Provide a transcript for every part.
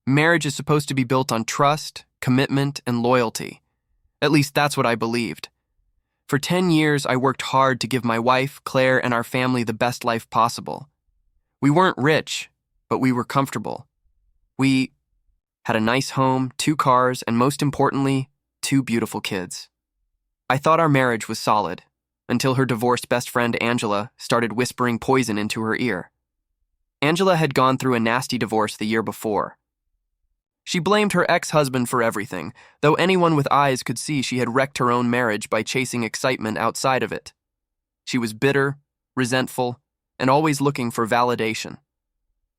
Marriage is supposed to be built on trust, commitment, and loyalty. At least that's what I believed. For 10 years, I worked hard to give my wife, Claire, and our family the best life possible. We weren't rich, but we were comfortable. We had a nice home, 2 cars, and most importantly, 2 beautiful kids. I thought our marriage was solid, until her divorced best friend Angela started whispering poison into her ear. Angela had gone through a nasty divorce the year before. She blamed her ex-husband for everything, though anyone with eyes could see she had wrecked her own marriage by chasing excitement outside of it. She was bitter, resentful, and always looking for validation.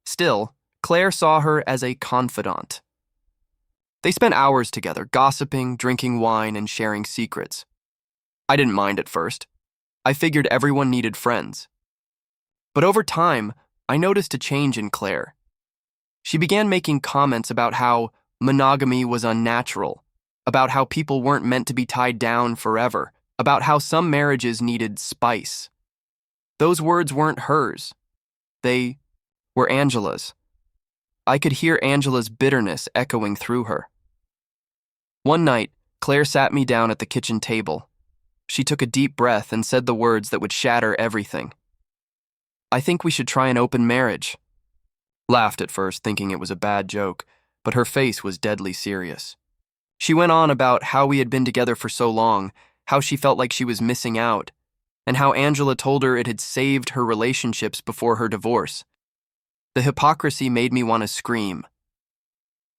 Still, Claire saw her as a confidante. They spent hours together, gossiping, drinking wine, and sharing secrets. I didn't mind at first. I figured everyone needed friends. But over time, I noticed a change in Claire. She began making comments about how monogamy was unnatural, about how people weren't meant to be tied down forever, about how some marriages needed spice. Those words weren't hers. They were Angela's. I could hear Angela's bitterness echoing through her. One night, Claire sat me down at the kitchen table. She took a deep breath and said the words that would shatter everything. "I think we should try an open marriage." Laughed at first, thinking it was a bad joke, but her face was deadly serious. She went on about how we had been together for so long, how she felt like she was missing out, and how Angela told her it had saved her relationships before her divorce. The hypocrisy made me want to scream.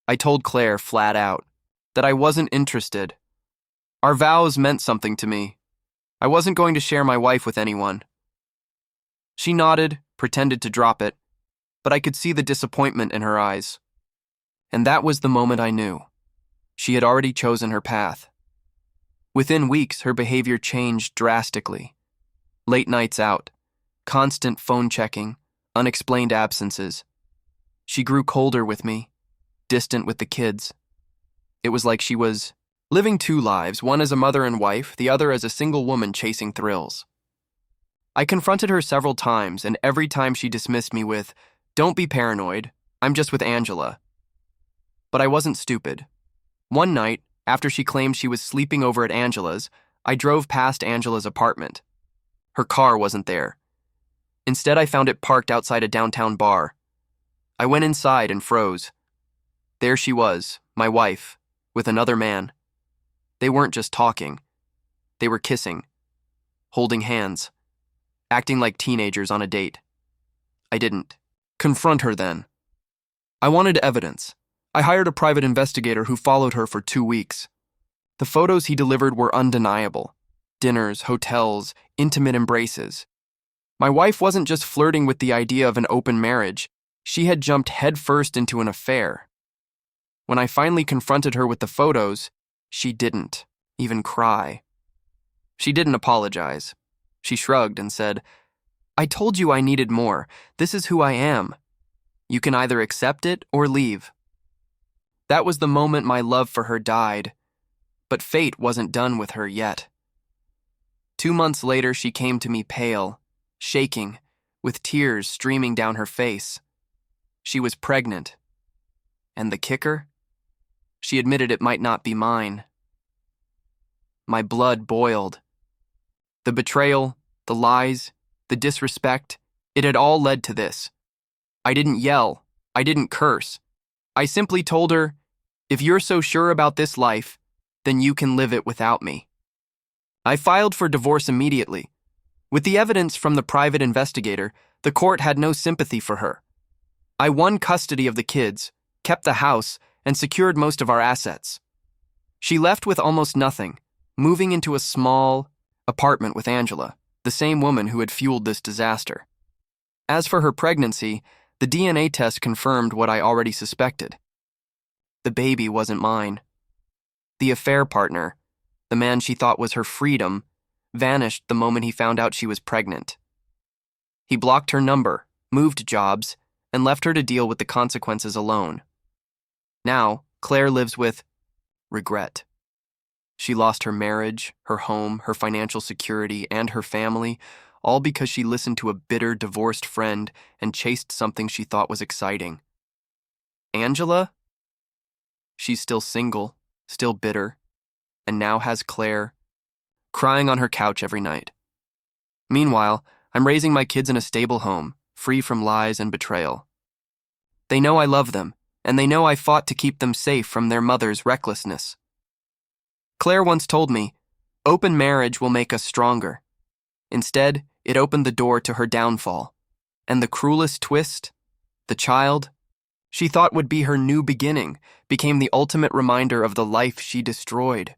I told Claire flat out that I wasn't interested. Our vows meant something to me. I wasn't going to share my wife with anyone. She nodded, pretended to drop it, but I could see the disappointment in her eyes. And that was the moment I knew. She had already chosen her path. Within weeks, her behavior changed drastically. Late nights out, constant phone checking, unexplained absences. She grew colder with me, distant with the kids. It was like she was living 2 lives, one as a mother and wife, the other as a single woman chasing thrills. I confronted her several times, and every time she dismissed me with, "Don't be paranoid, I'm just with Angela." But I wasn't stupid. One night, after she claimed she was sleeping over at Angela's, I drove past Angela's apartment. Her car wasn't there. Instead, I found it parked outside a downtown bar. I went inside and froze. There she was, my wife, with another man. They weren't just talking. They were kissing, holding hands, acting like teenagers on a date. I didn't confront her then. I wanted evidence. I hired a private investigator who followed her for 2 weeks. The photos he delivered were undeniable. Dinners, hotels, intimate embraces. My wife wasn't just flirting with the idea of an open marriage. She had jumped headfirst into an affair. When I finally confronted her with the photos, she didn't even cry. She didn't apologize. She shrugged and said, "I told you I needed more. This is who I am. You can either accept it or leave." That was the moment my love for her died, but fate wasn't done with her yet. 2 months later, she came to me pale, shaking, with tears streaming down her face. She was pregnant. And the kicker? She admitted it might not be mine. My blood boiled. The betrayal, the lies, the disrespect, it had all led to this. I didn't yell. I didn't curse. I simply told her, "If you're so sure about this life, then you can live it without me." I filed for divorce immediately. With the evidence from the private investigator, the court had no sympathy for her. I won custody of the kids, kept the house, and secured most of our assets. She left with almost nothing, moving into a small apartment with Angela, the same woman who had fueled this disaster. As for her pregnancy, the DNA test confirmed what I already suspected. The baby wasn't mine. The affair partner, the man she thought was her freedom, vanished the moment he found out she was pregnant. He blocked her number, moved jobs, and left her to deal with the consequences alone. Now, Claire lives with regret. She lost her marriage, her home, her financial security, and her family, all because she listened to a bitter, divorced friend and chased something she thought was exciting. Angela She's still single, still bitter, and now has Claire, crying on her couch every night. Meanwhile, I'm raising my kids in a stable home, free from lies and betrayal. They know I love them, and they know I fought to keep them safe from their mother's recklessness. Claire once told me, "Open marriage will make us stronger." Instead, it opened the door to her downfall. And the cruelest twist, the child she thought would be her new beginning, became the ultimate reminder of the life she destroyed.